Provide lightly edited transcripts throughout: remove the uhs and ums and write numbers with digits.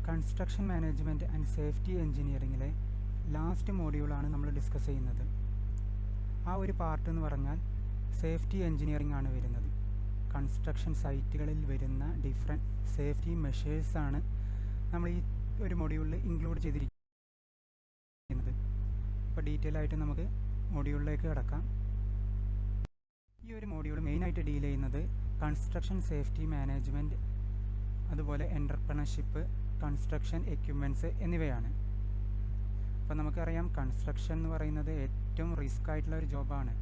Construction management and safety എഞ്ചിനീയറിങ്ങിലെ last മോഡ്യൂളാണ് നമ്മൾ ഡിസ്കസ് ചെയ്യുന്നത്. ആ ഒരു പാർട്ട് എന്ന് പറഞ്ഞാൽ സേഫ്റ്റി എഞ്ചിനീയറിംഗ് ആണ് വരുന്നത്. കൺസ്ട്രക്ഷൻ സൈറ്റുകളിൽ വരുന്ന ഡിഫറെൻറ്റ് സേഫ്റ്റി മെഷേഴ്സാണ് നമ്മൾ ഈ ഒരു മൊഡ്യൂളിൽ ഇൻക്ലൂഡ് ചെയ്തിരിക്കുന്നത്. അപ്പോൾ ഡീറ്റെയിൽ ആയിട്ട് നമുക്ക് മൊഡ്യൂളിലേക്ക് കിടക്കാം. ഈ ഒരു മൊഡ്യൂൾ മെയിനായിട്ട് ഡീൽ ചെയ്യുന്നത് കൺസ്ട്രക്ഷൻ സേഫ്റ്റി മാനേജ്മെൻറ്റ്, അതുപോലെ എൻ്റർപ്രണർഷിപ്പ്, കൺസ്ട്രക്ഷൻ എക്യുപ്മെൻറ്റ്സ് എന്നിവയാണ്. അപ്പോൾ നമുക്കറിയാം കൺസ്ട്രക്ഷൻ എന്ന് പറയുന്നത് ഏറ്റവും റിസ്ക് ആയിട്ടുള്ള ഒരു ജോബാണ്.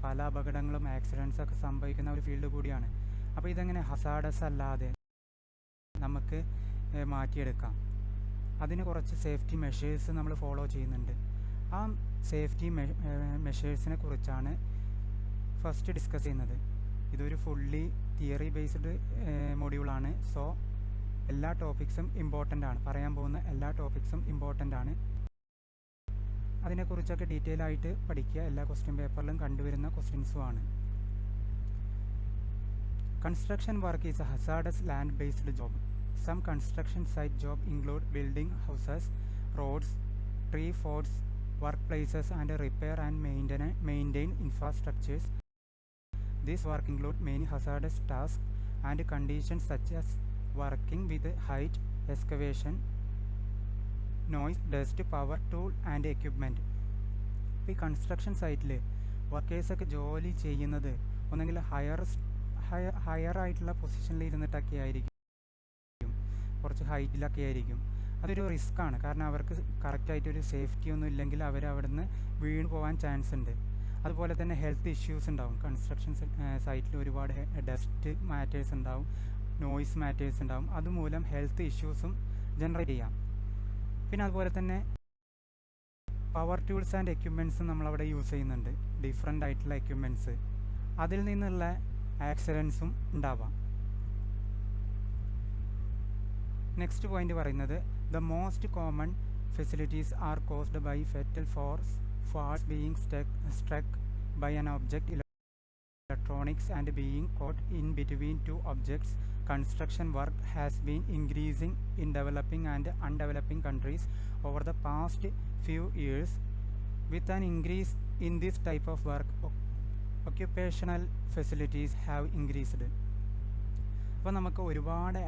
പല അപകടങ്ങളും ആക്സിഡൻസൊക്കെ സംഭവിക്കുന്ന ഒരു ഫീൽഡ് കൂടിയാണ്. അപ്പോൾ ഇതെങ്ങനെ ഹസാഡസ് അല്ലാതെ നമുക്ക് മാറ്റിയെടുക്കാം, അതിന് കുറച്ച് സേഫ്റ്റി മെഷേഴ്സ് നമ്മൾ ഫോളോ ചെയ്യുന്നുണ്ട്. ആ സേഫ്റ്റി മെഷേഴ്സിനെ കുറിച്ചാണ് ഫസ്റ്റ് ഡിസ്കസ് ചെയ്യുന്നത്. ഇതൊരു ഫുള്ളി തിയറി ബേസ്ഡ് മൊഡ്യൂളാണ്. സോ എല്ലാ ടോപ്പിക്സും ഇമ്പോർട്ടൻ്റ് ആണ്, പറയാൻ പോകുന്ന എല്ലാ ടോപ്പിക്സും ഇമ്പോർട്ടൻ്റ് ആണ്. അതിനെക്കുറിച്ചൊക്കെ ഡീറ്റെയിൽ ആയിട്ട് പഠിക്കുക. എല്ലാ ക്വസ്റ്റ്യൻ പേപ്പറിലും കണ്ടുവരുന്ന ക്വസ്റ്റ്യൻസുമാണ്. Construction work is a hazardous land based job. Some construction site job include building houses, roads, tree forts, work places and repair and maintain infrastructures. This work include many hazardous tasks and conditions such as working with height, excavation, noise, dust, power, tool and equipment. ഈ construction സൈറ്റിൽ വർക്കേഴ്സൊക്കെ ജോലി ചെയ്യുന്നത് ഒന്നെങ്കിൽ higher ആയിട്ടുള്ള പൊസിഷനിൽ ഇരുന്നിട്ടൊക്കെ ആയിരിക്കും, കുറച്ച് ഹൈറ്റിലൊക്കെ ആയിരിക്കും. അതൊരു റിസ്ക്കാണ്. കാരണം അവർക്ക് കറക്റ്റായിട്ടൊരു സേഫ്റ്റി ഒന്നും ഇല്ലെങ്കിൽ അവർ അവിടുന്ന് വീണ് പോകാൻ ചാൻസ് ഉണ്ട്. അതുപോലെ തന്നെ ഹെൽത്ത് ഇഷ്യൂസ് ഉണ്ടാവും. കൺസ്ട്രക്ഷൻ സൈറ്റിൽ ഒരുപാട് ഡസ്റ്റ് മാറ്റേഴ്സ് ഉണ്ടാവും, നോയ്സ് മാറ്റേഴ്സ് ഉണ്ടാവും. അതുമൂലം ഹെൽത്ത് ഇഷ്യൂസും ജനറേറ്റ് ചെയ്യാം. പിന്നെ അതുപോലെ തന്നെ പവർ ടൂൾസ് ആൻഡ് എക്യുപ്മെൻറ്റ്സ് നമ്മളവിടെ യൂസ് ചെയ്യുന്നുണ്ട്, ഡിഫറെൻ്റ് ആയിട്ടുള്ള എക്യുപ്മെൻറ്റ്സ്. അതിൽ നിന്നുള്ള ആക്സിഡൻസും ഉണ്ടാവാം. നെക്സ്റ്റ് പോയിന്റ് പറയുന്നത് the most common facilities are caused by fatal falls being struck by an object, electronics and being caught in between two objects. Construction work has been increasing in developing and undeveloping countries over the past few years. With an increase in this type of work, occupational facilities have increased. അപ്പോൾ നമുക്ക് ഒരുപാട്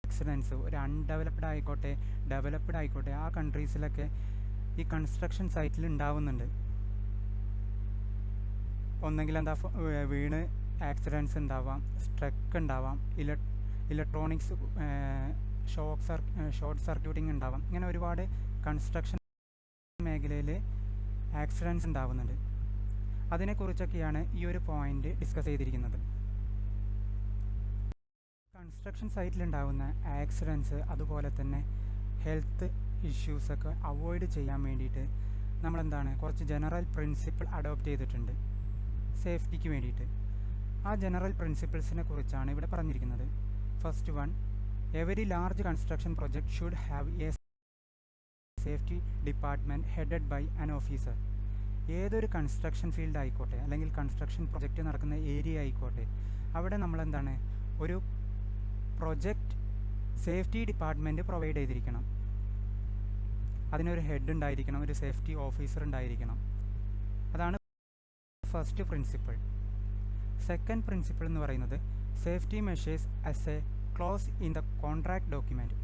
accidents, ഒരു undeveloped ആയിക്കോട്ടെ developed ആയിക്കോട്ടെ, ആ കൺട്രീസിലൊക്കെ ഈ construction സൈറ്റിൽ ഉണ്ടാവുന്നുണ്ട്. ഒന്നെങ്കിൽ എന്താ വീണ് ആക്സിഡൻസ് ഉണ്ടാവാം, സ്ട്രക്ക് ഉണ്ടാവാം, ഇലക്ട്രോണിക്സ് ഷോർട്ട് സർക്യൂട്ടിങ് ഉണ്ടാവാം. ഇങ്ങനെ ഒരുപാട് കൺസ്ട്രക്ഷൻ മേഖലയിൽ ആക്സിഡൻസ് ഉണ്ടാവുന്നുണ്ട്. അതിനെക്കുറിച്ചൊക്കെയാണ് ഈ ഒരു പോയിന്റ് ഡിസ്കസ് ചെയ്തിരിക്കുന്നത്. കൺസ്ട്രക്ഷൻ സൈറ്റിലുണ്ടാകുന്ന ആക്സിഡൻസ്, അതുപോലെ തന്നെ ഹെൽത്ത് ഇഷ്യൂസൊക്കെ അവോയ്ഡ് ചെയ്യാൻ വേണ്ടിയിട്ട് നമ്മളെന്താണ് കുറച്ച് ജനറൽ പ്രിൻസിപ്പിൾ അഡോപ്റ്റ് ചെയ്തിട്ടുണ്ട് സേഫ്റ്റിക്ക് വേണ്ടിയിട്ട്. ആ ജനറൽ പ്രിൻസിപ്പിൾസിനെ കുറിച്ചാണ് ഇവിടെ പറഞ്ഞിരിക്കുന്നത്. First one, every large construction project should have a safety department headed by an officer. ഏതൊരു കൺസ്ട്രക്ഷൻ ഫീൽഡ് ആയിക്കോട്ടെ, അല്ലെങ്കിൽ കൺസ്ട്രക്ഷൻ പ്രൊജക്റ്റ് നടക്കുന്ന ഏരിയ ആയിക്കോട്ടെ, അവിടെ നമ്മളെന്താണ് ഒരു പ്രൊജക്റ്റ് സേഫ്റ്റി ഡിപ്പാർട്ട്മെൻറ്റ് പ്രൊവൈഡ് ചെയ്തിരിക്കണം. അതിനൊരു ഹെഡ് ഉണ്ടായിരിക്കണം, ഒരു സേഫ്റ്റി ഓഫീസർ ഉണ്ടായിരിക്കണം. അതാണ് ഫസ്റ്റ് പ്രിൻസിപ്പിൾ. സെക്കൻഡ് പ്രിൻസിപ്പിൾ എന്ന് പറയുന്നത് safety measures as A close in the contract document.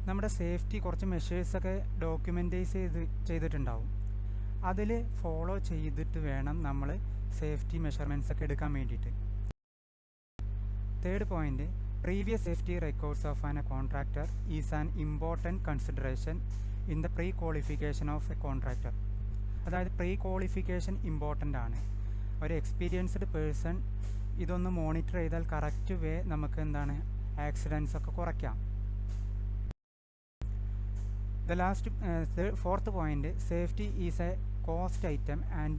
നമ്മുടെ സേഫ്റ്റി കുറച്ച് മെഷേഴ്സൊക്കെ ഡോക്യുമെൻറ്റൈസ് ചെയ്തിട്ടുണ്ടാവും. അതിൽ ഫോളോ ചെയ്തിട്ട് വേണം നമ്മൾ സേഫ്റ്റി മെഷർമെൻറ്റ്സ് ഒക്കെ എടുക്കാൻ വേണ്ടിയിട്ട്. Third point, previous safety records of a contractor is an important consideration in the pre-qualification of a contractor. അതായത് പ്രീ ക്വാളിഫിക്കേഷൻ ഇമ്പോർട്ടൻ്റ് ആണ്. ഒരു എക്സ്പീരിയൻസ്ഡ് പേഴ്സൺ ഇതൊന്ന് മോണിറ്റർ ചെയ്താൽ കറക്റ്റ് വേ നമുക്ക് എന്താണ് ആക്സിഡൻസ് ഒക്കെ കുറയ്ക്കാം. Fourth point, safety is a cost item and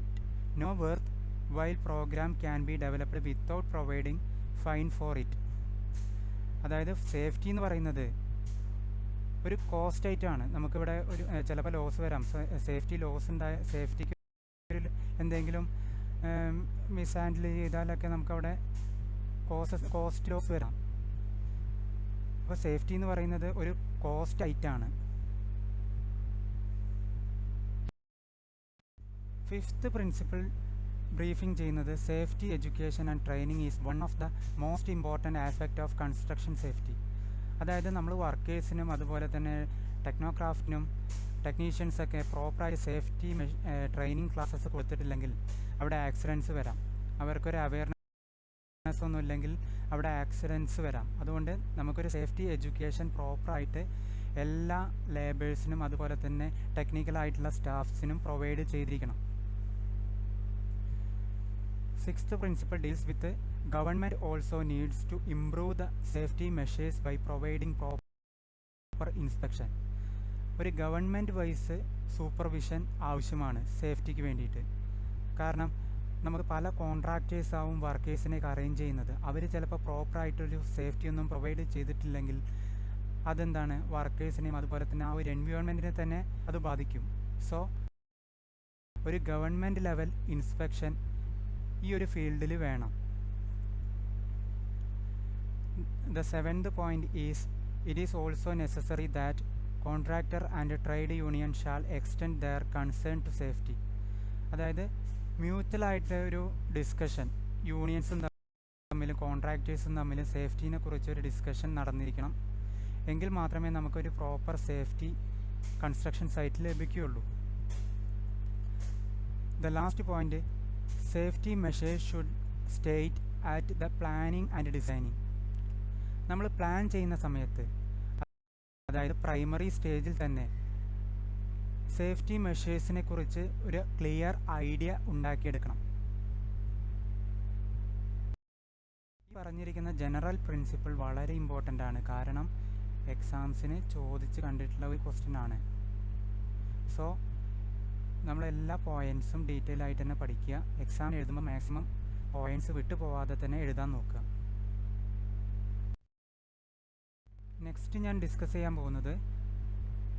no worthwhile program can be developed without providing fine for it. അതായത് സേഫ്റ്റി എന്ന് പറയുന്നത് ഒരു കോസ്റ്റ് ഐറ്റമാണ്. നമുക്കിവിടെ ഒരു ചിലപ്പോൾ ലോസ് വരാം. സേഫ്റ്റി ലോസ് സേഫ്റ്റിക്ക് എന്തെങ്കിലും മിസ് ഹാൻഡിൽ ചെയ്താലൊക്കെ നമുക്കവിടെ കോസ്റ്റ് ലോസ് വരാം. അപ്പോൾ സേഫ്റ്റി എന്ന് പറയുന്നത് ഒരു കോസ്റ്റ് ഐറ്റാണ്. ഫിഫ്ത്ത് പ്രിൻസിപ്പിൾ ബ്രീഫിംഗ് ചെയ്യുന്നത് safety education and training is one of the most important aspect of construction safety. അതായത് നമ്മൾ വർക്കേഴ്സിനും അതുപോലെ തന്നെ ടെക്നോക്രാഫ്റ്റിനും ടെക്നീഷ്യൻസൊക്കെ പ്രോപ്പറായിട്ട് സേഫ്റ്റി ട്രെയിനിങ് ക്ലാസ്സസ് കൊടുത്തിട്ടില്ലെങ്കിൽ അവിടെ ആക്സിഡൻസ് വരാം. അവർക്കൊരു അവയർനെസ് ഒന്നും ഇല്ലെങ്കിൽ അവിടെ ആക്സിഡൻസ് വരാം. അതുകൊണ്ട് നമുക്കൊരു സേഫ്റ്റി എഡ്യൂക്കേഷൻ പ്രോപ്പറായിട്ട് എല്ലാ ലേബേഴ്സിനും അതുപോലെ തന്നെ ടെക്നിക്കലായിട്ടുള്ള സ്റ്റാഫ്സിനും പ്രൊവൈഡ് ചെയ്തിരിക്കണം. Sixth principle deals with government also needs to improve the safety measures by providing proper inspection. ഒരു ഗവൺമെൻറ് വൈസ് സൂപ്പർവിഷൻ ആവശ്യമാണ് സേഫ്റ്റിക്ക് വേണ്ടിയിട്ട്. കാരണം നമുക്ക് പല കോൺട്രാക്ടേഴ്സ് ആവും വർക്കേഴ്സിനെയൊക്കെ അറേഞ്ച് ചെയ്യുന്നത്. അവർ ചിലപ്പോൾ പ്രോപ്പറായിട്ടൊരു സേഫ്റ്റി ഒന്നും പ്രൊവൈഡ് ചെയ്തിട്ടില്ലെങ്കിൽ അതെന്താണ് വർക്കേഴ്സിനെയും അതുപോലെ തന്നെ ആ ഒരു എൻവയോൺമെൻറ്റിനെ തന്നെ അത് ബാധിക്കും. സോ ഒരു ഗവൺമെൻറ് ലെവൽ ഇൻസ്പെക്ഷൻ ഈ ഒരു ഫീൽഡിൽ വേണം. The seventh point is it is also necessary that contractor and trade union shall extend their concern to safety. അതായത് മ്യൂച്വലായിട്ട് ഒരു ഡിസ്കഷൻ യൂണിയൻസും തമ്മിലും കോൺട്രാക്ടേഴ്സും തമ്മിലും സേഫ്റ്റീനെ കുറിച്ചൊരു ഡിസ്കഷൻ നടന്നിരിക്കണം. എങ്കിൽ മാത്രമേ നമുക്കൊരു പ്രോപ്പർ സേഫ്റ്റി കൺസ്ട്രക്ഷൻ സൈറ്റിൽ ലഭിക്കുകയുള്ളൂ. The last point, safety measures should state at the planning and designing. നമ്മൾ പ്ലാൻ ചെയ്യുന്ന സമയത്ത് അതായത് പ്രൈമറി സ്റ്റേജിൽ തന്നെ സേഫ്റ്റി മെഷേഴ്സിനെ കുറിച്ച് ഒരു ക്ലിയർ ഐഡിയ ഉണ്ടാക്കിയെടുക്കണം. പറഞ്ഞിരിക്കുന്ന ജനറൽ പ്രിൻസിപ്പിൾ വളരെ ഇമ്പോർട്ടൻ്റ് ആണ്. കാരണം എക്സാംസിന് ചോദിച്ച് കണ്ടിട്ടുള്ള ഒരു ക്വസ്റ്റ്യൻ ആണ്. സോ നമ്മളെല്ലാ പോയിൻറ്റ്സും ഡീറ്റെയിൽ ആയിട്ട് തന്നെ പഠിക്കുക. എക്സാം എഴുതുമ്പോൾ മാക്സിമം പോയിൻറ്റ്സ് വിട്ടു പോവാതെ തന്നെ എഴുതാൻ നോക്കുക. നെക്സ്റ്റ് ഞാൻ ഡിസ്കസ് ചെയ്യാൻ പോകുന്നത്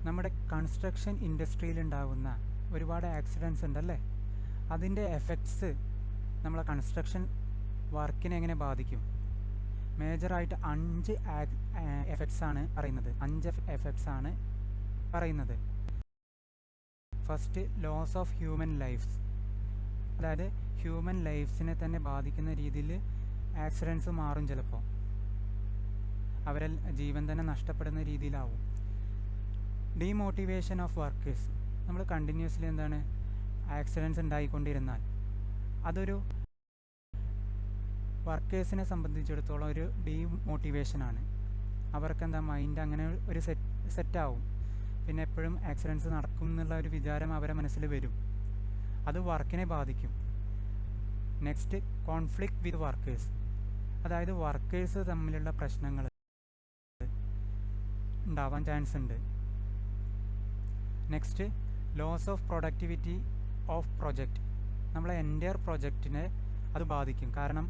നമ്മുടെ കൺസ്ട്രക്ഷൻ ഇൻഡസ്ട്രിയിൽ ഉണ്ടാകുന്ന ഒരുപാട് ആക്സിഡൻസ് ഉണ്ടല്ലേ, അതിൻ്റെ എഫക്ട്സ് നമ്മളെ കൺസ്ട്രക്ഷൻ വർക്കിനെ എങ്ങനെ ബാധിക്കും. മേജറായിട്ട് 5 എഫക്ട്സ് ആണ് പറയുന്നത്. 5 എഫക്ട്സ് ആണ് പറയുന്നത്. First, loss of human lifes. അതായത് ഹ്യൂമൻ ലൈഫ്സിനെ തന്നെ ബാധിക്കുന്ന രീതിയിൽ ആക്സിഡൻസ് മാറും. ചിലപ്പോൾ അവരെ ജീവൻ തന്നെ നഷ്ടപ്പെടുന്ന രീതിയിലാവും. Demotivation of workers. നമ്മൾ കണ്ടിന്യൂസ്ലി എന്താണ് ആക്സിഡൻസ് ഉണ്ടായിക്കൊണ്ടിരുന്നാൽ അതൊരു വർക്കേഴ്സിനെ സംബന്ധിച്ചിടത്തോളം ഒരു ഡീമോട്ടിവേഷനാണ്. അവർക്കെന്താ മൈൻഡ് അങ്ങനെ ഒരു സെറ്റാവും. പിന്നെ എപ്പോഴും ആക്സിഡൻസ് നടക്കും എന്നുള്ള ഒരു വിചാരം അവരെ മനസ്സിൽ വരും. അത് വർക്കിനെ ബാധിക്കും. Next, conflict with workers. അതായത് വർക്കേഴ്സ് തമ്മിലുള്ള പ്രശ്നങ്ങൾ ഉണ്ടാവാൻ ചാൻസ് ഉണ്ട്. Next, loss of productivity of project. നമ്മളെ എൻ്റയർ പ്രൊജക്റ്റിനെ അത് ബാധിക്കും. കാരണം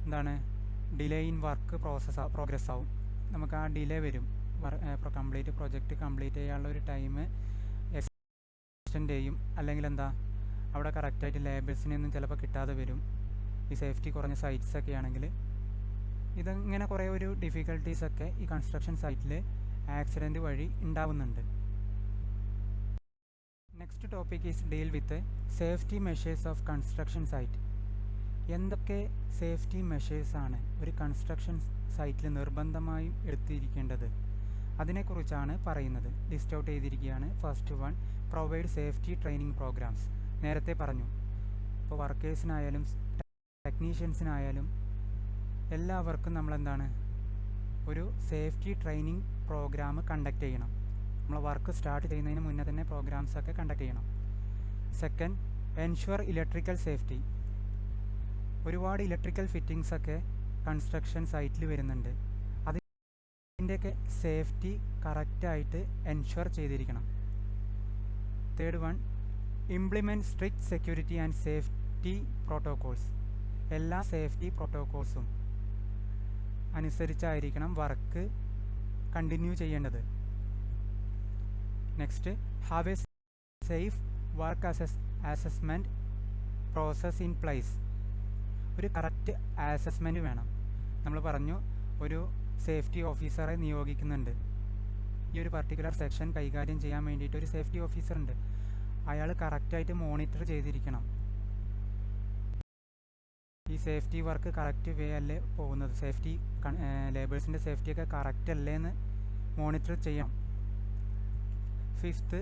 എന്താണ് ഡിലേ ഇൻ വർക്ക് പ്രോഗ്രസ് ആവും. നമുക്ക് ആ ഡിലേ വരും. കംപ്ലീറ്റ് പ്രൊജക്റ്റ് കംപ്ലീറ്റ് ചെയ്യാനുള്ള ഒരു ടൈം എക്സ്റ്റെൻഡ് ചെയ്യും. അല്ലെങ്കിൽ എന്താ അവിടെ കറക്റ്റായിട്ട് ലേബേഴ്സിനെയൊന്നും ചിലപ്പോൾ കിട്ടാതെ വരും. ഈ സേഫ്റ്റി കുറഞ്ഞ സൈറ്റ്സൊക്കെ ആണെങ്കിൽ ഇതിങ്ങനെ കുറേ ഒരു ഡിഫിക്കൽട്ടീസൊക്കെ ഈ കൺസ്ട്രക്ഷൻ സൈറ്റിൽ ആക്സിഡൻറ്റ് വഴി ഉണ്ടാവുന്നുണ്ട്. Next topic is deal with safety measures of construction site. എന്തൊക്കെ സേഫ്റ്റി മെഷേഴ്സാണ് ഒരു കൺസ്ട്രക്ഷൻ സൈറ്റിൽ നിർബന്ധമായും എടുത്തിരിക്കേണ്ടത്, അതിനെക്കുറിച്ചാണ് പറയുന്നത്. ലിസ്റ്റ് ഔട്ട് ചെയ്തിരിക്കുകയാണ്. First one, provide safety training programs. നേരത്തെ പറഞ്ഞു, ഇപ്പോൾ വർക്കേഴ്സിനായാലും ടെക്നീഷ്യൻസിനായാലും എല്ലാവർക്കും നമ്മളെന്താണ് ഒരു സേഫ്റ്റി ട്രെയിനിങ് പ്രോഗ്രാം കണ്ടക്ട് ചെയ്യണം. നമ്മൾ വർക്ക് സ്റ്റാർട്ട് ചെയ്യുന്നതിന് മുന്നേ തന്നെ പ്രോഗ്രാംസൊക്കെ കണ്ടക്ട് ചെയ്യണം. Second, ensure electrical safety. ഒരുപാട് ഇലക്ട്രിക്കൽ ഫിറ്റിങ്സൊക്കെ കൺസ്ട്രക്ഷൻ സൈറ്റിൽ വരുന്നുണ്ട്. അതിൻ്റെയൊക്കെ സേഫ്റ്റി കറക്റ്റായിട്ട് എൻഷുർ ചെയ്തിരിക്കണം. Third one, implement strict security and safety protocols. എല്ലാ സേഫ്റ്റി പ്രോട്ടോകോൾസും അനുസരിച്ചായിരിക്കണം വർക്ക് കണ്ടിന്യൂ ചെയ്യേണ്ടത്. Next, have A safe work assessment process in place. ഒരു കറക്റ്റ് അസസ്മെൻറ്റ് വേണം. നമ്മൾ പറഞ്ഞു ഒരു സേഫ്റ്റി ഓഫീസറെ നിയോഗിക്കുന്നുണ്ട്. ഈ ഒരു പർട്ടിക്കുലർ സെക്ഷൻ കൈകാര്യം ചെയ്യാൻ വേണ്ടിയിട്ട് ഒരു സേഫ്റ്റി ഓഫീസർ ഉണ്ട്. അയാൾ കറക്റ്റായിട്ട് മോണിറ്റർ ചെയ്തിരിക്കണം. ഈ സേഫ്റ്റി വർക്ക് കറക്റ്റ് വേ അല്ലേ പോകുന്നത്, സേഫ്റ്റി ലേബേഴ്സിൻ്റെ സേഫ്റ്റിയൊക്കെ കറക്റ്റ് അല്ലേ എന്ന് മോണിറ്റർ ചെയ്യണം. Fifth,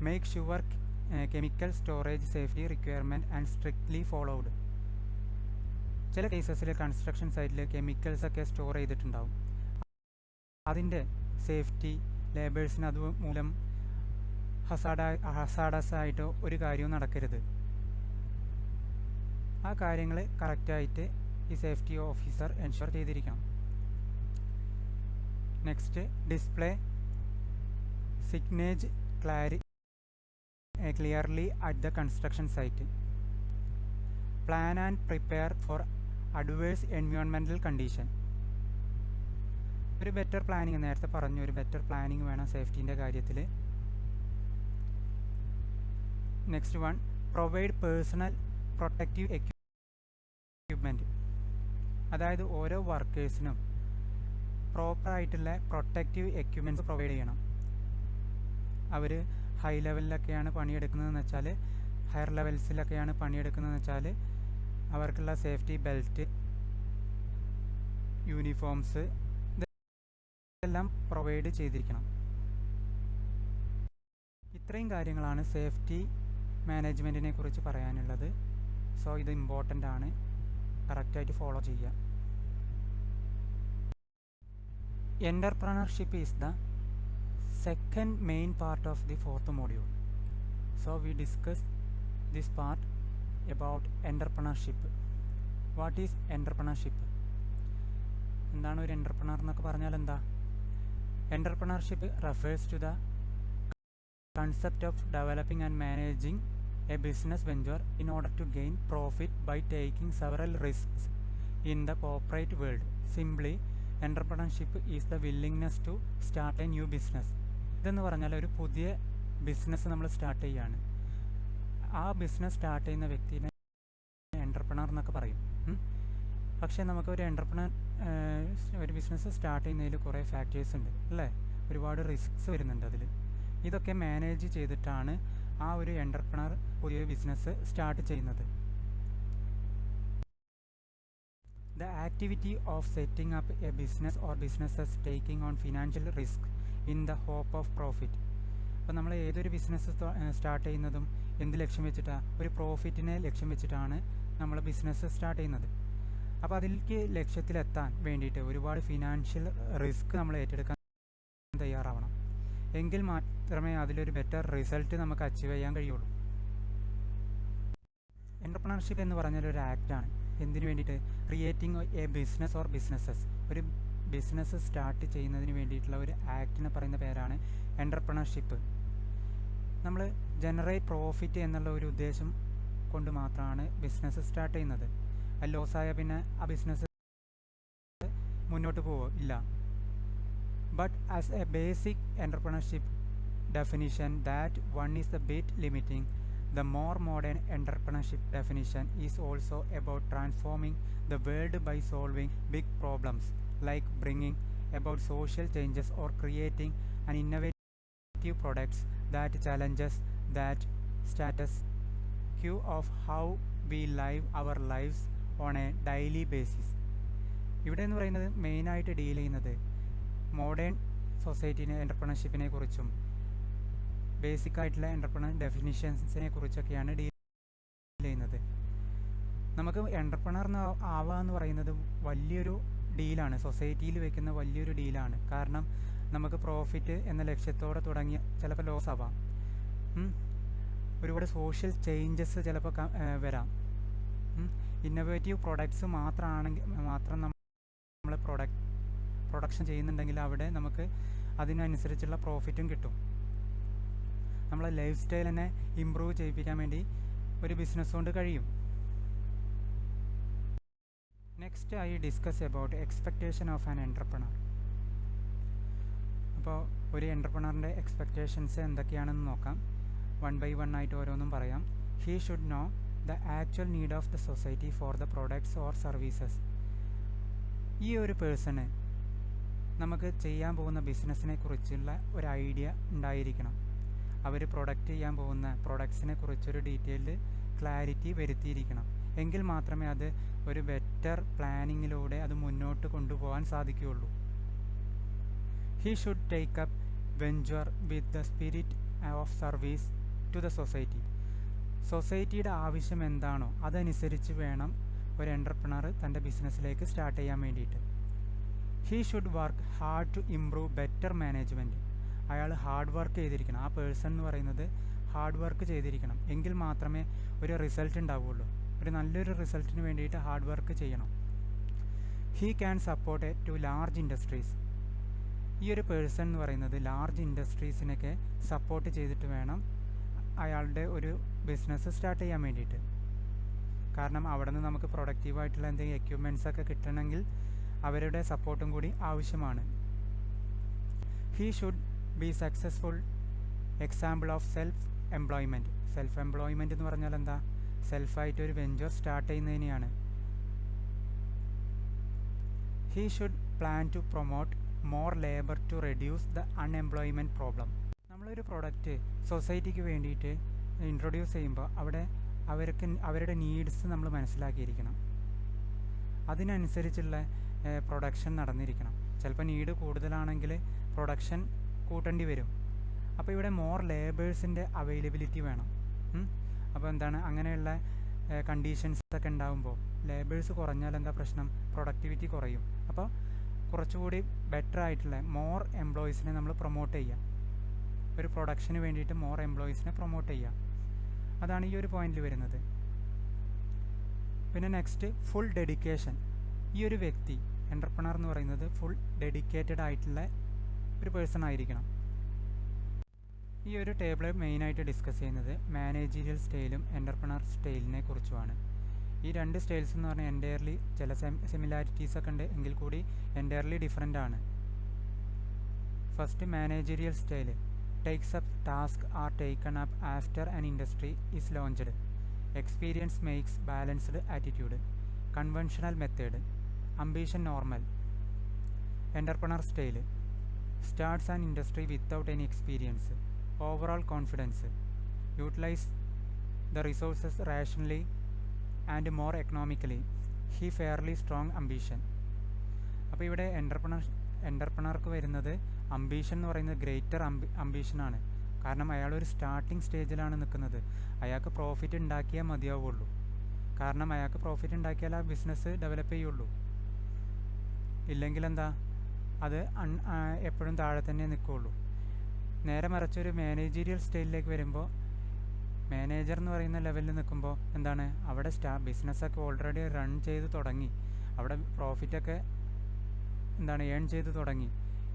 make sure chemical storage safety requirement and strictly followed. ചില കേസസിൽ കൺസ്ട്രക്ഷൻ സൈറ്റിൽ കെമിക്കൽസൊക്കെ സ്റ്റോർ ചെയ്തിട്ടുണ്ടാവും. അതിൻ്റെ സേഫ്റ്റി ലേബേഴ്സിന് അതുമൂലം ഹസാഡസ് ആയിട്ടോ ഒരു കാര്യവും നടക്കരുത്. ആ കാര്യങ്ങൾ കറക്റ്റായിട്ട് ഈ സേഫ്റ്റി ഓഫീസർ എൻഷുർ ചെയ്തിരിക്കണം. Next, display signage clearly at the construction site. Plan and prepare for adverse environmental condition. ഒരു ബെറ്റർ പ്ലാനിങ്, നേരത്തെ പറഞ്ഞു, ഒരു ബെറ്റർ പ്ലാനിങ് വേണം സേഫ്റ്റീൻ്റെ കാര്യത്തിൽ. Next one, provide personal protective equipment. അതായത് ഓരോ വർക്കേഴ്സിനും പ്രോപ്പറായിട്ടുള്ള പ്രൊട്ടക്റ്റീവ് എക്യുപ്മെൻറ്റ്സ് പ്രൊവൈഡ് ചെയ്യണം. അവർ ഹൈ ലെവലിലൊക്കെയാണ് പണിയെടുക്കുന്നതെന്ന് വെച്ചാൽ, ഹയർ ലെവൽസിലൊക്കെയാണ് പണിയെടുക്കുന്നതെന്ന് വെച്ചാൽ അവർക്കുള്ള സേഫ്റ്റി ബെൽറ്റ്, യൂണിഫോംസ് ഇതെല്ലാം പ്രൊവൈഡ് ചെയ്തിരിക്കണം. ഇത്രയും കാര്യങ്ങളാണ് സേഫ്റ്റി മാനേജ്മെൻറ്റിനെ കുറിച്ച് പറയാനുള്ളത്. സോ ഇത് ഇമ്പോർട്ടൻ്റ് ആണ്, കറക്റ്റായിട്ട് ഫോളോ ചെയ്യുക. Entrepreneurship is the second main part of the fourth module. So we discuss this part about entrepreneurship. What is entrepreneurship? എന്താണ് ഒരു എൻ്റർപ്രണർ എന്നൊക്കെ പറഞ്ഞാൽ എന്താ? Entrepreneurship refers to the concept of developing and managing a business venture in order to gain profit by taking several risks in the corporate world. Simply, entrepreneurship is the willingness to start a new business. ഇതെന്ന് പറഞ്ഞാൽ ഒരു പുതിയ business നമ്മൾ start ചെയ്യുകയാണ്. ആ business start ചെയ്യുന്ന വ്യക്തിനെ entrepreneur എന്നൊക്കെ പറയും. പക്ഷേ നമുക്ക് ഒരു ബിസിനസ് സ്റ്റാർട്ട് ചെയ്യുന്നതിൽ കുറേ ഫാക്ടേഴ്സ് ഉണ്ട് അല്ലേ, ഒരുപാട് റിസ്ക്സ് വരുന്നുണ്ട് അതിൽ. ഇതൊക്കെ മാനേജ് ചെയ്തിട്ടാണ് ആ ഒരു എൻ്റർപ്രണർ പുതിയ ബിസിനസ് സ്റ്റാർട്ട് ചെയ്യുന്നത്. The activity of setting up a business or businesses taking on financial risk in the hope of profit. അപ്പോൾ നമ്മൾ ഏതൊരു ബിസിനസ് സ്റ്റാർട്ട് ചെയ്യുന്നതും എന്ത് ലക്ഷ്യം വെച്ചിട്ടാണ്? ഒരു പ്രോഫിറ്റിനെ ലക്ഷ്യം വെച്ചിട്ടാണ് നമ്മൾ ബിസിനസ് സ്റ്റാർട്ട് ചെയ്യുന്നത്. അപ്പോൾ അതിലേക്ക് ലക്ഷ്യത്തിലെത്താൻ വേണ്ടിയിട്ട് ഒരുപാട് ഫിനാൻഷ്യൽ റിസ്ക് നമ്മൾ ഏറ്റെടുക്കാൻ തയ്യാറാവണം. എങ്കിൽ മാത്രമേ അതിലൊരു ബെറ്റർ റിസൾട്ട് നമുക്ക് അച്ചീവ് ചെയ്യാൻ കഴിയുള്ളൂ. എൻ്റർപ്രണർഷിപ്പ് എന്ന് പറഞ്ഞാൽ ഒരു ആക്റ്റാണ്. എന്തിനു വേണ്ടിയിട്ട്? Creating A business or businesses. ഒരു ബിസിനസ് സ്റ്റാർട്ട് ചെയ്യുന്നതിന് വേണ്ടിയിട്ടുള്ള ഒരു ആക്ടിനെ പറയുന്ന പേരാണ് എൻ്റർപ്രണർഷിപ്പ്. നമ്മൾ ജനറേറ്റ് പ്രോഫിറ്റ് എന്നുള്ള ഒരു ഉദ്ദേശം കൊണ്ട് മാത്രമാണ് ബിസിനസ് സ്റ്റാർട്ട് ചെയ്യുന്നത്. അത് ലോസായ പിന്നെ ആ ബിസിനസ് മുന്നോട്ട് പോവില്ല. But as a basic entrepreneurship definition, that one is a bit limiting. The more modern entrepreneurship definition is also about transforming the world by solving big problems, like bringing about social changes or creating an innovative products that challenges that status quo of how we live our lives on a daily basis. ഇവിടെ എന്ന് പറയുന്നത് മെയിനായിട്ട് deal ചെയ്യുന്നത് modern സൊസൈറ്റിനെ എൻ്റർപ്രണർഷിപ്പിനെ കുറിച്ചും basic ആയിട്ടുള്ള entrepreneur ഡെഫിനിഷൻസിനെ കുറിച്ചൊക്കെയാണ് deal ചെയ്യുന്നത്. നമുക്ക് entrepreneur ആവുക എന്ന് പറയുന്നത് വലിയൊരു ഡീലാണ്, സൊസൈറ്റിയിൽ വെക്കുന്ന വലിയൊരു ഡീലാണ്. കാരണം നമുക്ക് പ്രോഫിറ്റ് എന്ന ലക്ഷ്യത്തോടെ തുടങ്ങിയ ചിലപ്പോൾ ലോസ് ആവാം, ഒരുപാട് സോഷ്യൽ ചേഞ്ചസ് ചിലപ്പോൾ വരാം. ഇന്നോവേറ്റീവ് പ്രൊഡക്ട്സ് മാത്രം നമ്മൾ പ്രൊഡക്ഷൻ ചെയ്യുന്നുണ്ടെങ്കിൽ അവിടെ നമുക്ക് അതിനനുസരിച്ചുള്ള പ്രോഫിറ്റും കിട്ടും. നമ്മളെ ലൈഫ് സ്റ്റൈൽ തന്നെ ഇമ്പ്രൂവ് ചെയ്യിപ്പിക്കാൻ വേണ്ടി ഒരു ബിസിനസ് കൊണ്ട് കഴിയും. Next I discuss about expectation of an entrepreneur. അപ്പോൾ ഒരു എൻ്റർപ്രണറിൻ്റെ എക്സ്പെക്റ്റേഷൻസ് എന്തൊക്കെയാണെന്ന് നോക്കാം. വൺ ബൈ വൺ ആയിട്ട് ഓരോന്നും പറയാം. He should know the actual need of the society for the products or services. ഈ ഒരു പേഴ്സണ് നമുക്ക് ചെയ്യാൻ പോകുന്ന ബിസിനസ്സിനെ കുറിച്ചുള്ള ഒരു ഐഡിയ ഉണ്ടായിരിക്കണം. അവർ പ്രൊഡക്റ്റ് ചെയ്യാൻ പോകുന്ന പ്രൊഡക്ട്സിനെ കുറിച്ചൊരു ഡീറ്റെയിൽഡ് ക്ലാരിറ്റി വരുത്തിയിരിക്കണം. എങ്കിൽ മാത്രമേ അത് ഒരു ബെറ്റർ പ്ലാനിങ്ങിലൂടെ അത് മുന്നോട്ട് കൊണ്ടുപോകാൻ സാധിക്കുകയുള്ളൂ. He should take up venture with the spirit of service to the society. സൊസൈറ്റിയുടെ ആവശ്യം എന്താണോ അതനുസരിച്ച് വേണം ഒരു എൻ്റർപ്രണർ തൻ്റെ ബിസിനസ്സിലേക്ക് സ്റ്റാർട്ട് ചെയ്യാൻ വേണ്ടിയിട്ട്. He should work hard to improve better management. അയാൾ ഹാർഡ് വർക്ക് ചെയ്തിരിക്കണം. ആ പേഴ്സൺ എന്ന് പറയുന്നത് ഹാർഡ് വർക്ക് ചെയ്തിരിക്കണം. എങ്കിൽ മാത്രമേ ഒരു റിസൾട്ട് ഉണ്ടാവുകയുള്ളൂ. ഒരു നല്ലൊരു റിസൾട്ടിന് വേണ്ടിയിട്ട് ഹാർഡ് വർക്ക് ചെയ്യണം. He can support to large industries. ഈ ഒരു പേഴ്സൺ എന്ന് പറയുന്നത് ലാർജ് ഇൻഡസ്ട്രീസിനൊക്കെ സപ്പോർട്ട് ചെയ്തിട്ട് വേണം അയാളുടെ ഒരു ബിസിനസ് സ്റ്റാർട്ട് ചെയ്യാൻ വേണ്ടിയിട്ട്. കാരണം അവിടെ നിന്ന് നമുക്ക് പ്രൊഡക്റ്റീവായിട്ടുള്ള എന്തെങ്കിലും എക്യുപ്മെൻറ്റ്സൊക്കെ കിട്ടണമെങ്കിൽ അവരുടെ സപ്പോർട്ടും കൂടി ആവശ്യമാണ്. He should be successful example of self employment. Self employment എന്ന് പറഞ്ഞാൽ എന്താ? സെൽഫായിട്ട് ഒരു വെഞ്ചർ സ്റ്റാർട്ട് ചെയ്യുന്നതിനെയാണ്. He should plan to promote more labour to reduce the unemployment problem. നമ്മളൊരു പ്രൊഡക്റ്റ് സൊസൈറ്റിക്ക് വേണ്ടിയിട്ട് ഇൻട്രൊഡ്യൂസ് ചെയ്യുമ്പോൾ അവിടെ അവരുടെ നീഡ്സ് നമ്മൾ മനസ്സിലാക്കിയിരിക്കണം. അതിനനുസരിച്ചുള്ള പ്രൊഡക്ഷൻ നടന്നിരിക്കണം. ചിലപ്പോൾ നീഡ് കൂടുതലാണെങ്കിൽ പ്രൊഡക്ഷൻ കൂട്ടേണ്ടി വരും. അപ്പോൾ ഇവിടെ മോർ ലേബേഴ്സിൻ്റെ അവൈലബിലിറ്റി വേണം. അപ്പോൾ എന്താണ്, അങ്ങനെയുള്ള കണ്ടീഷൻസൊക്കെ ഉണ്ടാകുമ്പോൾ ലേബേഴ്സ് കുറഞ്ഞാൽ എന്താ പ്രശ്നം? പ്രൊഡക്ടിവിറ്റി കുറയും. അപ്പോൾ കുറച്ചുകൂടി ബെറ്റർ ആയിട്ടുള്ള മോർ എംപ്ലോയീസിനെ നമ്മൾ പ്രൊമോട്ട് ചെയ്യുക. ഒരു പ്രൊഡക്ഷന് വേണ്ടിയിട്ട് മോർ എംപ്ലോയീസിനെ പ്രൊമോട്ട് ചെയ്യുക. അതാണ് ഈ ഒരു പോയിന്റിൽ വരുന്നത്. പിന്നെ നെക്സ്റ്റ്, ഫുൾ ഡെഡിക്കേഷൻ. ഈ ഒരു വ്യക്തി എൻ്റർപ്രണർ എന്ന് പറയുന്നത് ഫുൾ ഡെഡിക്കേറ്റഡ് ആയിട്ടുള്ള ഒരു പേഴ്സൺ ആയിരിക്കണം. ഈ ഒരു ടേബിൾ മെയിനായിട്ട് ഡിസ്കസ് ചെയ്യുന്നത് മാനേജീരിയൽ സ്റ്റൈലും എൻ്റർപ്രണർ സ്റ്റൈലിനെ കുറിച്ചുമാണ്. ഈ രണ്ട് സ്റ്റൈൽസ് എന്ന് പറഞ്ഞാൽ എൻറ്റയർലി ചില സിമിലാരിറ്റീസൊക്കെ ഉണ്ട്, എങ്കിൽ കൂടി എൻറ്റയർലി ഡിഫറെൻ്റ് ആണ്. First, managerial style takes up tasks are taken up after an industry is launched. Experience makes balanced attitude. Conventional method. Ambition normal. Entrepreneur style starts an industry without any experience. Overall confidence. Utilize the resources rationally and more economically. He fairly strong ambition. അപ്പോൾ ഇവിടെ എൻ്റർപ്രണർക്ക് വരുന്നത് ambition എന്ന് പറയുന്നത് greater അംബീഷനാണ്. കാരണം അയാളൊരു starting സ്റ്റേജിലാണ് നിൽക്കുന്നത്. അയാൾക്ക് പ്രോഫിറ്റ് ഉണ്ടാക്കിയാൽ മതിയാവുള്ളൂ. കാരണം അയാൾക്ക് പ്രോഫിറ്റ് ഉണ്ടാക്കിയാൽ ആ ബിസിനസ് ഡെവലപ്പ് ചെയ്യുള്ളൂ. ഇല്ലെങ്കിൽ എന്താ, അത് എപ്പോഴും താഴെ തന്നെ നിൽക്കുകയുള്ളൂ. നേരെ മറിച്ചൊരു മാനേജീരിയൽ സ്റ്റൈലിലേക്ക് വരുമ്പോൾ, മാനേജർ എന്ന് പറയുന്ന ലെവലിൽ നിൽക്കുമ്പോൾ എന്താണ്, അവിടെ ബിസിനസ്സൊക്കെ ഓൾറെഡി റൺ ചെയ്ത് തുടങ്ങി. അവിടെ പ്രോഫിറ്റൊക്കെ എന്താണ് ഏൺ ചെയ്ത് തുടങ്ങി.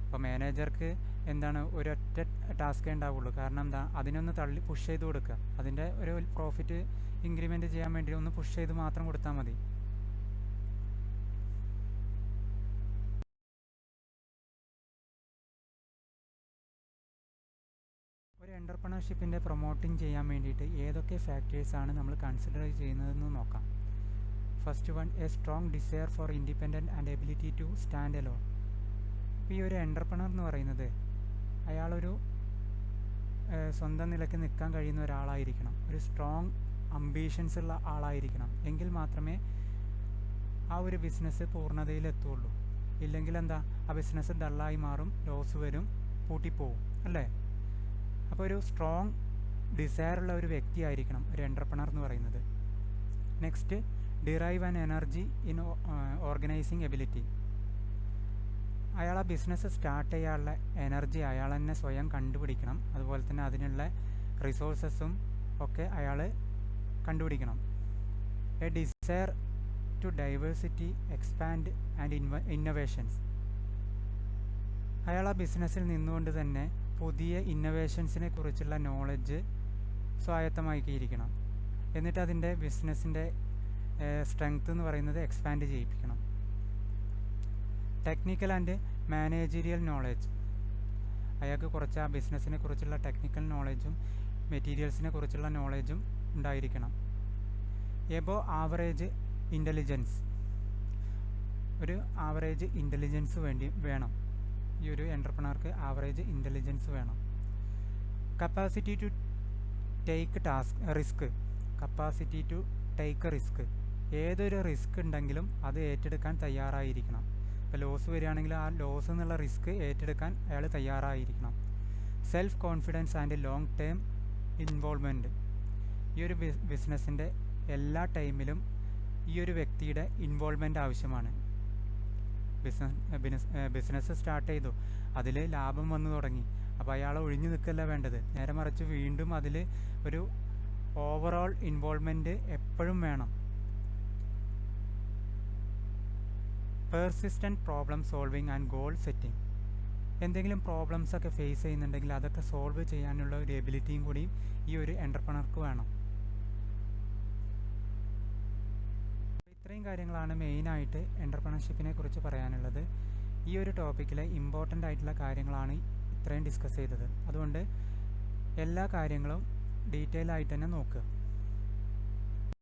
അപ്പോൾ മാനേജർക്ക് എന്താണ് ഒരൊറ്റ ടാസ്കേ ഉണ്ടാവുള്ളൂ. കാരണം എന്താ, അതിനൊന്ന് തള്ളി പുഷ് ചെയ്ത് കൊടുക്കുക. അതിൻ്റെ ഒരു പ്രോഫിറ്റ് ഇൻക്രിമെൻറ്റ് ചെയ്യാൻ വേണ്ടി ഒന്ന് പുഷ് ചെയ്ത് മാത്രം കൊടുത്താൽ മതി. ഒരു എൻ്റർപ്രണർഷിപ്പിൻ്റെ പ്രൊമോട്ടിങ് ചെയ്യാൻ വേണ്ടിയിട്ട് ഏതൊക്കെ ഫാക്ടേഴ്സാണ് നമ്മൾ കൺസിഡർ ചെയ്യുന്നതെന്ന് നോക്കാം. First one, a strong desire for independent and ability to stand alone. ഇപ്പോൾ ഈ ഒരു എൻ്റർപ്രണർ എന്ന് പറയുന്നത് അയാളൊരു സ്വന്തം നിലയ്ക്ക് നിൽക്കാൻ കഴിയുന്ന ഒരാളായിരിക്കണം. ഒരു സ്ട്രോങ് അംബീഷൻസ് ഉള്ള ആളായിരിക്കണം. എങ്കിൽ മാത്രമേ ആ ഒരു ബിസിനസ് പൂർണ്ണതയിലെത്തുള്ളൂ. ഇല്ലെങ്കിൽ എന്താ, ആ ബിസിനസ് ഡള്ളായി മാറും, ലോസ് വരും, പൂട്ടിപ്പോവും, അല്ലേ? അപ്പോൾ ഒരു സ്ട്രോങ് ഡിസയറുള്ള ഒരു വ്യക്തി ആയിരിക്കണം ഒരു എൻ്റർപ്രണർ എന്ന് പറയുന്നത്. Next, derive an energy in organising ability. അയാൾ ആ ബിസിനസ് സ്റ്റാർട്ട് ചെയ്യാനുള്ള എനർജി അയാൾ തന്നെ സ്വയം കണ്ടുപിടിക്കണം. അതുപോലെ തന്നെ അതിനുള്ള റിസോഴ്സസും ഒക്കെ അയാൾ കണ്ടുപിടിക്കണം. A desire to diversity, expand and innovations. അയാൾ ആ ബിസിനസ്സിൽ നിന്നുകൊണ്ട് തന്നെ പുതിയ ഇന്നൊവേഷൻസിനെ കുറിച്ചുള്ള നോളജ് സ്വായത്തമാക്കിയിരിക്കണം. എന്നിട്ട് അതിൻ്റെ ബിസിനസ്സിൻ്റെ സ്ട്രെങ്ത് എന്ന് പറയുന്നത് എക്സ്പാൻഡ് ചെയ്യിപ്പിക്കണം. Technical and managerial knowledge. അയാൾക്ക് കുറച്ച് ആ ബിസിനസ്സിനെ കുറിച്ചുള്ള ടെക്നിക്കൽ നോളജും മെറ്റീരിയൽസിനെ കുറിച്ചുള്ള നോളജും ഉണ്ടായിരിക്കണം. Above average intelligence. ഒരു ആവറേജ് ഇൻ്റലിജൻസ് വേണം. ഈ ഒരു എൻ്റർപ്രണർക്ക് ആവറേജ് ഇൻ്റലിജൻസ് വേണം. Capacity to take risk. Capacity to take risk. ഏതൊരു റിസ്ക് ഉണ്ടെങ്കിലും അത് ഏറ്റെടുക്കാൻ തയ്യാറായിരിക്കണം. ഇപ്പോൾ ലോസ് വരികയാണെങ്കിൽ ആ ലോസ് എന്നുള്ള റിസ്ക് ഏറ്റെടുക്കാൻ അയാൾ തയ്യാറായിരിക്കണം. Self confidence and long term involvement. ഈ ഒരു ബിസിനസ്സിൻ്റെ എല്ലാ ടൈമിലും ഈ ഒരു വ്യക്തിയുടെ ഇൻവോൾവ്മെൻ്റ് ആവശ്യമാണ്. ബിസിനസ് സ്റ്റാർട്ട് ചെയ്തു, അതിൽ ലാഭം വന്നു തുടങ്ങി, അപ്പോൾ അയാൾ ഒഴിഞ്ഞു നിൽക്കല്ല വേണ്ടത്. നേരെ മറിച്ച് വീണ്ടും അതിൽ ഒരു ഓവറോൾ ഇൻവോൾവ്മെൻറ്റ് എപ്പോഴും വേണം. Persistent problem solving and goal setting. എന്തെങ്കിലും പ്രോബ്ലംസൊക്കെ ഫേസ് ചെയ്യുന്നുണ്ടെങ്കിൽ അതൊക്കെ സോൾവ് ചെയ്യാനുള്ള ഒരു എബിലിറ്റിയും കൂടി ഈ ഒരു എൻ്റർപ്രണർക്ക് വേണം. ഇത്രയും കാര്യങ്ങളാണ് മെയിനായിട്ട് എൻ്റർപ്രണർഷിപ്പിനെ കുറിച്ച് പറയാനുള്ളത്. ഈ ഒരു ടോപ്പിക്കിലെ ഇമ്പോർട്ടൻ്റ് ആയിട്ടുള്ള കാര്യങ്ങളാണ് ഇത്രയും ഡിസ്കസ് ചെയ്തത്. അതുകൊണ്ട് എല്ലാ കാര്യങ്ങളും ഡീറ്റെയിൽ ആയിട്ട് തന്നെ നോക്കുക.